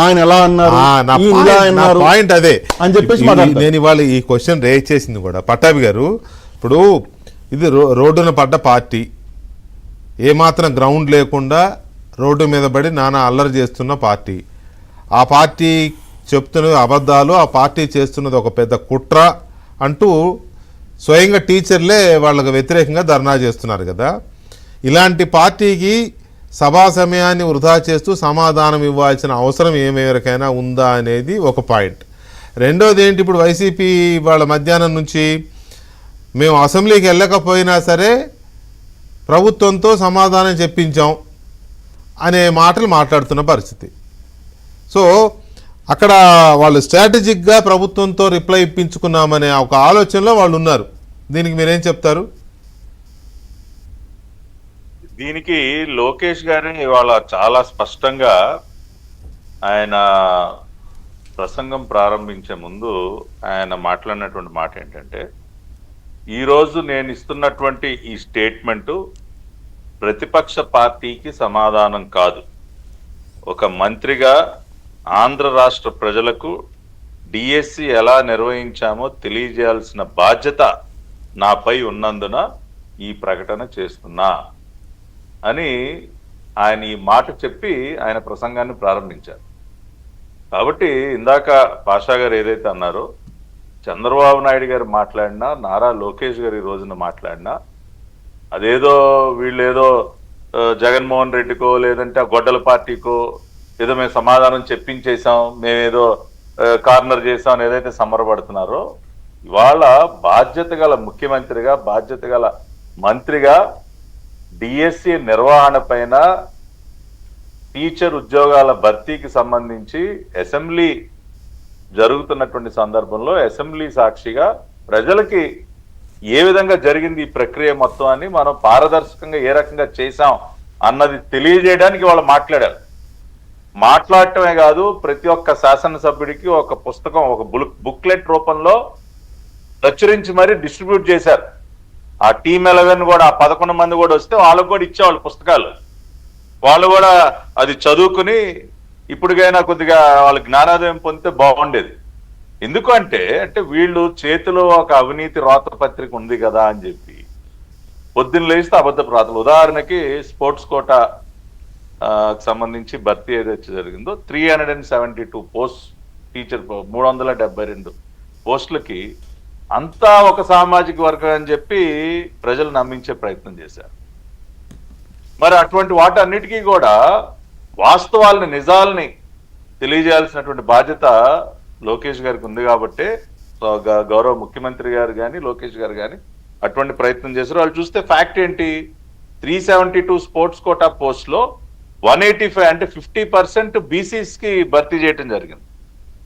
ఆయన ఎలా అన్నారు, పాయింట్ అదే అని చెప్పేసి నేను ఇవాళ ఈ క్వశ్చన్ రేజ్ చేసింది కూడా. పట్టాభి గారు, ఇప్పుడు ఇది రోడ్డున పడ్డ పార్టీ, ఏమాత్రం గ్రౌండ్ లేకుండా రోడ్డు మీద పడి నానా అల్లరి చేస్తున్న పార్టీ, ఆ పార్టీ చెప్తున్నది అబద్ధాలు, ఆ పార్టీ చేస్తున్నది ఒక పెద్ద కుట్ర అంటూ స్వయంగా టీచర్లే వాళ్ళకు వ్యతిరేకంగా ధర్నా చేస్తున్నారు కదా. ఇలాంటి పార్టీకి సభా సమయాన్ని వృధా చేస్తూ సమాధానం ఇవ్వాల్సిన అవసరం ఏమేరకైనా ఉందా అనేది ఒక పాయింట్. రెండోది ఏంటి, ఇప్పుడు వైసీపీ వాళ్ళ మధ్యాహ్నం నుంచి మేము అసెంబ్లీకి వెళ్ళకపోయినా సరే ప్రభుత్వంతో సమాధానం చెప్పించాం అనే మాటలు మాట్లాడుతున్న పరిస్థితి. సో అక్కడ వాళ్ళు స్ట్రాటజిక్గా ప్రభుత్వంతో రిప్లై ఇప్పించుకున్నామనే ఒక ఆలోచనలో వాళ్ళు ఉన్నారు. దీనికి మీరేం చెప్తారు? దీనికి లోకేష్ గారిని ఇవాళ చాలా స్పష్టంగా ఆయన ప్రసంగం ప్రారంభించే ముందు ఆయన మాట్లాడినటువంటి మాట ఏంటంటే, ఈరోజు నేను ఇస్తున్నటువంటి ఈ స్టేట్మెంటు ప్రతిపక్ష పార్టీకి సమాధానం కాదు. ఒక మంత్రిగా ఆంధ్ర రాష్ట్ర ప్రజలకు డిఎస్సి ఎలా నిర్వహించామో తెలియజేయాల్సిన బాధ్యత నాపై ఉన్నందున ఈ ప్రకటన చేస్తున్నా అని ఆయన ఈ మాట చెప్పి ఆయన ప్రసంగాన్ని ప్రారంభించారు. కాబట్టి ఇందాక పాషా గారు ఏదైతే అన్నారో, చంద్రబాబు నాయుడు గారు మాట్లాడినా, నారా లోకేష్ గారు ఈ రోజున మాట్లాడినా, అదేదో వీళ్ళేదో జగన్మోహన్ రెడ్డికో లేదంటే ఆ గొడ్డల పార్టీకో ఏదో మేము సమాధానం చెప్పించేసాం, మేమేదో కార్నర్ చేసాం అని ఏదైతే సంబరపడుతున్నారో, ఇవాళ బాధ్యత గల ముఖ్యమంత్రిగా, బాధ్యత గల మంత్రిగా డిఎస్సి నిర్వహణ పైన, టీచర్ ఉద్యోగాల భర్తీకి సంబంధించి అసెంబ్లీ జరుగుతున్నటువంటి సందర్భంలో అసెంబ్లీ సాక్షిగా ప్రజలకి ఏ విధంగా జరిగింది ఈ ప్రక్రియ మొత్తం అని, మనం పారదర్శకంగా ఏ రకంగా చేశాం అన్నది తెలియజేయడానికి వాళ్ళు మాట్లాడారు. మాట్లాడటమే కాదు, ప్రతి ఒక్క శాసనసభ్యుడికి ఒక పుస్తకం, ఒక బుక్లెట్ రూపంలో ప్రచురించి మరీ డిస్ట్రిబ్యూట్ చేశారు. ఆ టీమ్ 11 కూడా, ఆ 11 మంది కూడా వస్తే వాళ్ళకు కూడా ఇచ్చేవాళ్ళు పుస్తకాలు. వాళ్ళు కూడా అది చదువుకుని ఇప్పటికైనా కొద్దిగా వాళ్ళ జ్ఞానోదయం పొందితే బాగుండేది. ఎందుకంటే వీళ్ళు చేతిలో ఒక అవినీతి రాత పత్రిక ఉంది కదా అని చెప్పి పొద్దున్న లేస్తే అబద్ధపు రాతలు. ఉదాహరణకి స్పోర్ట్స్ కోటా సంబంధించి భర్తీ ఏదైతే జరిగిందో 372 పోస్ట్, టీచర్ 372 పోస్టులకి అంతా ఒక సామాజిక వర్గం అని చెప్పి ప్రజలు నమ్మించే ప్రయత్నం చేశారు. మరి అటువంటి వాటన్నిటికీ కూడా వాస్తవాలని, నిజాలని తెలియజేయాల్సినటువంటి బాధ్యత లోకేష్ గారికి ఉంది. కాబట్టి గౌరవ ముఖ్యమంత్రి గారు కానీ, లోకేష్ గారు కానీ అటువంటి ప్రయత్నం చేశారు. వాళ్ళు చూస్తే ఫ్యాక్ట్ ఏంటి, 372 స్పోర్ట్స్ కోటా పోస్ట్లో 185 అంటే 50% బీసీస్కి భర్తీ చేయడం జరిగింది.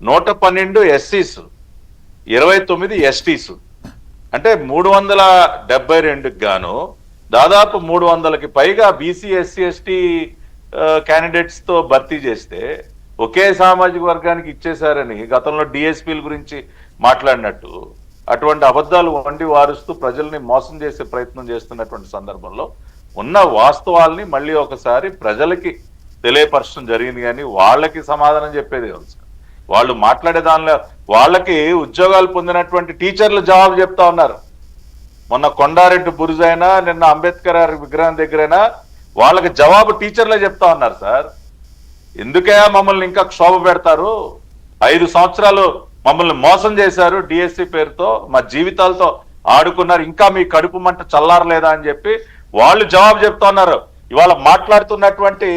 112 ఎస్సీస్, 29 ఎస్టీస్. అంటే 372కి గాను దాదాపు 300కి పైగా బీసీ, ఎస్సీ, ఎస్టీ క్యాండిడేట్స్ తో భర్తీ చేస్తే ఒకే సామాజిక వర్గానికి ఇచ్చేశారని గతంలో డిఎస్పీల గురించి మాట్లాడినట్టు అటువంటి అబద్ధాలు వండి వారుస్తూ ప్రజల్ని మోసం చేసే ప్రయత్నం చేస్తున్నటువంటి సందర్భంలో ఉన్న వాస్తవాల్ని మళ్ళీ ఒకసారి ప్రజలకి తెలియపరచడం జరిగింది. కానీ వాళ్ళకి సమాధానం చెప్పేది కాదు. వాళ్ళు మాట్లాడే దానిలో వాళ్ళకి ఉద్యోగాలు పొందినటువంటి టీచర్లు జవాబు చెప్తా ఉన్నారు. మొన్న కొండారెడ్డి బురుజైనా, నిన్న అంబేద్కర్ విగ్రహం దగ్గరైనా వాళ్ళకి జవాబు టీచర్లే చెప్తా ఉన్నారు. సార్, ఎందుకే మమ్మల్ని ఇంకా క్షోభ పెడతారు? 5 సంవత్సరాలు మమ్మల్ని మోసం చేశారు, డిఎస్సి పేరుతో మా జీవితాలతో ఆడుకున్నారు, ఇంకా మీ కడుపు మంట చల్లారలేదా అని చెప్పి వాళ్ళు జవాబు చెప్తా ఉన్నారు. ఇవాళ మాట్లాడుతున్నటువంటి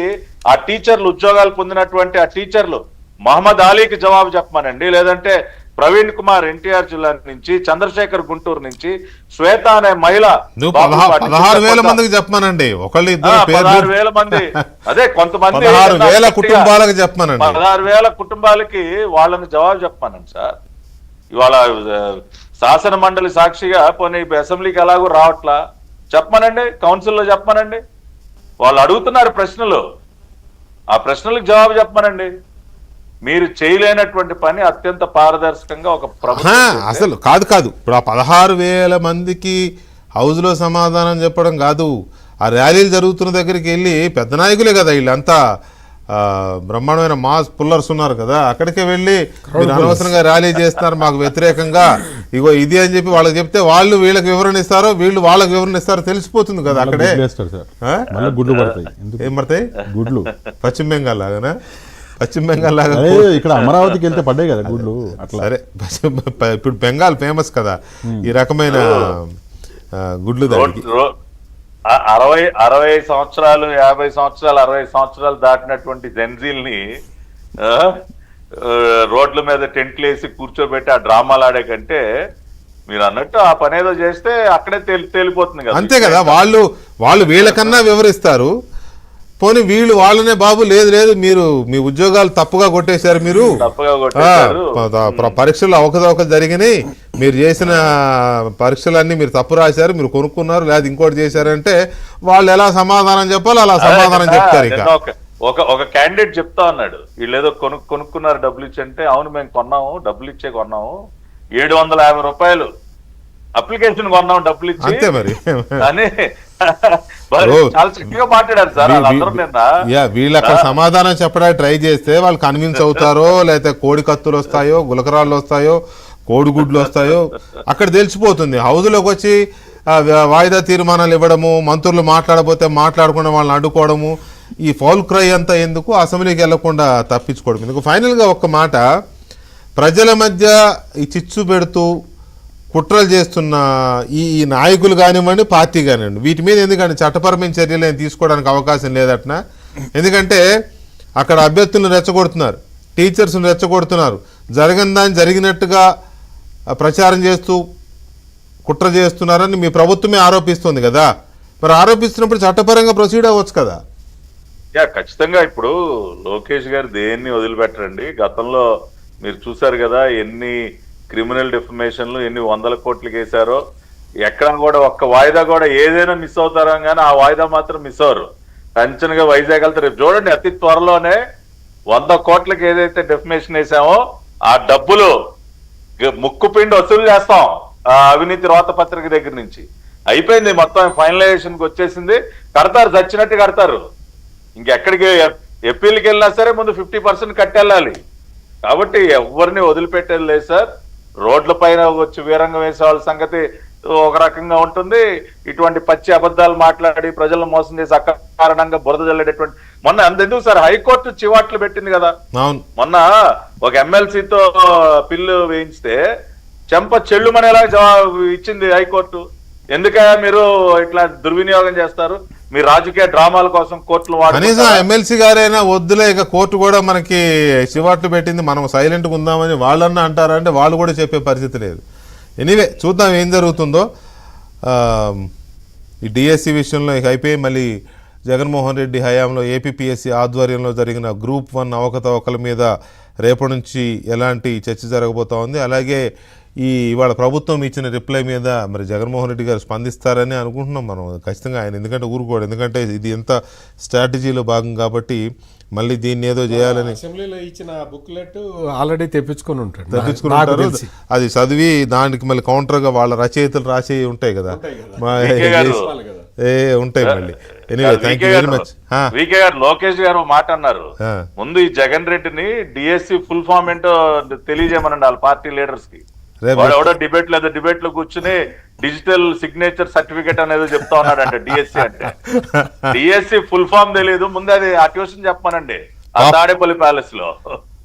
ఆ టీచర్లు, ఉద్యోగాలు పొందినటువంటి ఆ టీచర్లు మహమ్మద్ అలీకి జవాబు చెప్పమనండి, లేదంటే ప్రవీణ్ కుమార్ ఎన్టీఆర్ జిల్లా నుంచి, చంద్రశేఖర్ గుంటూరు నుంచి, శ్వేత అనే మహిళ 16,000 మందికి చెప్పమనండి. 16,000 మంది, అదే కొంతమంది 16,000 కుటుంబాలకు చెప్పమనండి. 16,000 కుటుంబాలకి వాళ్ళని జవాబు చెప్పమనండి. సార్, ఇవాళ శాసన మండలి సాక్షిగా పోనీ అసెంబ్లీకి ఎలాగో రావట్లా, చెప్పమనండి, కౌన్సిల్లో చెప్పమనండి. వాళ్ళు అడుగుతున్నారు ప్రశ్నలు, ఆ ప్రశ్నలకు జవాబు చెప్పమనండి. మీరు చేయలేనటువంటి పని అత్యంత పారదర్శకంగా ఒక ప్రభుత్వం అసలు కాదు. ఇప్పుడు ఆ 16,000 మందికి హౌస్లో సమాధానం చెప్పడం కాదు, ఆ ర్యాలీలు జరుగుతున్న దగ్గరికి వెళ్ళి పెద్ద నాయకులే కదా వీళ్ళంతా, బ్రహ్మాండమైన మాస్ పుల్లర్స్ ఉన్నారు కదా, అక్కడికే వెళ్ళి మీరు అనవసరంగా ర్యాలీ చేస్తున్నారు మాకు వ్యతిరేకంగా, ఇగో ఇది అని చెప్పి వాళ్ళకి చెప్తే వాళ్ళు వీళ్ళకి వివరణ ఇస్తారో వీళ్ళు వాళ్ళకి వివరణ ఇస్తారో తెలిసిపోతుంది కదా అక్కడే. గుడ్లు పడతాయి. ఏం పడతాయి? గుడ్లు. పశ్చిమ బెంగాల్ లాగానా? పశ్చిమ బెంగాల్ లాగా ఇక్కడ అమరావతికి వెళ్తే పడ్డాయి కదా గుడ్లు. సరే, ఇప్పుడు బెంగాల్ ఫేమస్ కదా ఈ రకమైన గుడ్లు దానికి. 60 సంవత్సరాలు 50 సంవత్సరాలు 60 సంవత్సరాలు దాటినటువంటి జెన్జీల్ని రోడ్ల మీద టెంట్లు వేసి కూర్చోబెట్టి ఆ డ్రామాలు ఆడే కంటే మీరు అన్నట్టు ఆ పని ఏదో చేస్తే అక్కడే తేలిపోతుంది కదా. అంతే కదా, వాళ్ళు వీళ్ళకన్నా వివరిస్తారు. పోనీ వీళ్ళు వాళ్ళనే బాబు లేదు లేదు మీరు మీ ఉద్యోగాలు తప్పుగా కొట్టేశారు, మీరు పరీక్షలు అవకతవకలు జరిగినాయి, మీరు చేసిన పరీక్షలన్నీ మీరు తప్పు రాశారు, మీరు కొనుక్కున్నారు లేదా ఇంకోటి చేశారంటే వాళ్ళు ఎలా సమాధానం చెప్పాలో అలా సమాధానం చెప్తారు. ఇక ఒక క్యాండిడేట్ చెప్తా ఉన్నాడు, వీళ్ళు ఏదో కొనుక్కున్నారు డబ్బులు ఇచ్చి అంటే, అవును మేము కొన్నాము, డబ్బులు ఇచ్చే కొన్నాము, 750 రూపాయలు అప్లికేషన్ కొన్నాం డబ్బులు ఇచ్చి అంతే మరి అని చాలా చక్కగా మాట్లాడారు సార్. వీళ్ళు అక్కడ సమాధానం చెప్పడానికి ట్రై చేస్తే వాళ్ళు కన్విన్స్ అవుతారో, లేకపోతే కోడి కత్తులు వస్తాయో, గులకరాళ్ళు వస్తాయో, కోడిగుడ్లు వస్తాయో అక్కడ తెలిసిపోతుంది. హౌజ్లోకి వచ్చి వాయిదా తీర్మానాలు ఇవ్వడము, మంత్రులు మాట్లాడకపోతే మాట్లాడకుండా వాళ్ళని అడ్డుకోవడము, ఈ ఫౌల్ క్రై అంతా ఎందుకు, అసెంబ్లీకి వెళ్లకుండా తప్పించుకోవడం ఎందుకు. ఫైనల్గా ఒక్క మాట, ప్రజల మధ్య ఈ చిచ్చు పెడుతూ కుట్రలు చేస్తున్న ఈ నాయకులు కానివ్వండి, పార్టీ కానివ్వండి, వీటి మీద ఎందుకంటే చట్టపరమైన చర్యలు ఏం తీసుకోవడానికి అవకాశం లేదట్నా. ఎందుకంటే అక్కడ అభ్యర్థులను రెచ్చగొడుతున్నారు, టీచర్స్ని రెచ్చగొడుతున్నారు, జరగని దాన్ని జరిగినట్టుగా ప్రచారం చేస్తూ కుట్ర చేస్తున్నారని మీ ప్రభుత్వమే ఆరోపిస్తుంది కదా. మరి ఆరోపిస్తున్నప్పుడు చట్టపరంగా ప్రొసీడ్ అవ్వచ్చు కదా. ఖచ్చితంగా ఇప్పుడు లోకేష్ గారు దేన్ని వదిలిపెట్టరండి. గతంలో మీరు చూసారు కదా ఎన్ని క్రిమినల్ డిఫమేషన్లు ఎన్ని 100 కోట్లకి వేశారో. ఎక్కడ కూడా ఒక్క వాయిదా కూడా ఏదైనా మిస్ అవుతారో కానీ ఆ వాయిదా మాత్రం మిస్ అవ్వరు. టెన్షన్గా వైజాగ్ వెళ్తారు. రేపు చూడండి, అతి త్వరలోనే 100 కోట్లకి ఏదైతే డెఫమేషన్ వేసామో ఆ డబ్బులు ముక్కుపిండి వసూలు చేస్తాం. ఆ అవినీతి రోత పత్రిక దగ్గర నుంచి అయిపోయింది, మొత్తం ఫైనలైజేషన్కి వచ్చేసింది. కడతారు, చచ్చినట్టు కడతారు. ఇంకెక్కడికి ఎప్పీలకి వెళ్ళినా సరే ముందు 50% కట్టెళ్ళాలి. కాబట్టి ఎవరిని వదిలిపెట్టేది లేదు సార్. రోడ్ల పైన వచ్చి వీరంగం వేసే వాళ్ళ సంగతి ఒక రకంగా ఉంటుంది. ఇటువంటి పచ్చి అబద్ధాలు మాట్లాడి ప్రజలను మోసం చేసి అకారణంగా బురద జల్లేటటువంటి మొన్న అంతెందుకు సార్ హైకోర్టు చివాట్లు పెట్టింది కదా. మొన్న ఒక ఎమ్మెల్సీతో పిల్లు వేయించితే చెంప చెల్లుమనేలా జవాబు ఇచ్చింది హైకోర్టు. ఎందుకయ్యా మీరు ఇట్లా దుర్వినియోగం చేస్తారు, మీ రాజకీయ డ్రామాల కోసం కోర్టులు కనీసం ఎమ్మెల్సీ గారైనా వద్దులే, ఇక కోర్టు కూడా మనకి చివాట్లు పెట్టింది, మనం సైలెంట్గా ఉందామని వాళ్ళన్నా అంటారంటే వాళ్ళు కూడా చెప్పే పరిస్థితి లేదు. ఎనీవే చూద్దాం ఏం జరుగుతుందో. ఈ డిఎస్సి విషయంలో ఇక అయిపోయి మళ్ళీ జగన్మోహన్ రెడ్డి హయాంలో ఏపీపీఎస్సీ ఆధ్వర్యంలో జరిగిన గ్రూప్ 1 అవకతవకల మీద రేపటి నుంచి ఎలాంటి చర్చ జరగబోతా ఉంది. అలాగే ఇవాళ ప్రభుత్వం ఇచ్చిన రిప్లై మీద మరి జగన్మోహన్ రెడ్డి గారు స్పందిస్తారని అనుకుంటున్నాం మనం ఖచ్చితంగా. ఆయన ఎందుకంటే ఊరుకోడు, ఎందుకంటే ఇది ఎంత స్ట్రాటజీలో భాగం కాబట్టి మళ్ళీ దీన్ని ఏదో చేయాలని. అసెంబ్లీలో ఇచ్చిన బుక్లెట్ ఆల్రెడీ తెప్పించుకుని ఉంటారు, అది చదివి దానికి మళ్ళీ కౌంటర్గా వాళ్ళ రచయితలు రాసి ఉంటాయి కదా, ఉంటాయి మళ్ళీ. Anyway thank you very much. VK గారు లోకేష్ గారు మాట అన్నారు, ముందు ఈ జగన్ రెడ్డిని డిఎస్సి ఫుల్ ఫామ్ ఏంటో తెలియజేయమనండి వాళ్ళ పార్టీ లీడర్స్ కి. ఎవడో డిబేట్ లో కూర్చుని డిజిటల్ సిగ్నేచర్ సర్టిఫికేట్ అనేది చెప్తా ఉన్నాడంట. డిఎస్సి అంటే డిఎస్సి ఫుల్ ఫామ్ తెలియదు, ముందు అది ఆ ట్యూషన్ చెప్పమనండి తాడేపల్లి ప్యాలెస్ లో.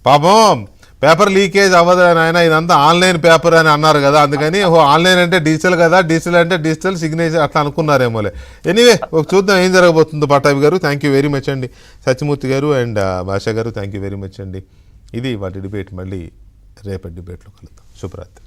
పాపం పేపర్ లీకేజ్ అవ్వదు ఆయన, ఇదంతా ఆన్లైన్ పేపర్ అని అన్నారు కదా, అందుకని ఆన్లైన్ అంటే డిజిటల్ కదా, డిజిటల్ అంటే డిజిటల్ సిగ్నేచర్ అట్లా అనుకున్నారేమోలే. ఎనీవే చూద్దాం ఏం జరగబోతుందో. పట్టాభి గారు థ్యాంక్ యూ వెరీ మచ్ అండి, సత్యమూర్తి గారు అండ్ భాషా గారు థ్యాంక్ యూ వెరీ మచ్ అండి. ఇది వాటి డిబేట్, మళ్ళీ రేపటి డిబేట్లో కలుద్దాం. శుభరాత్రి.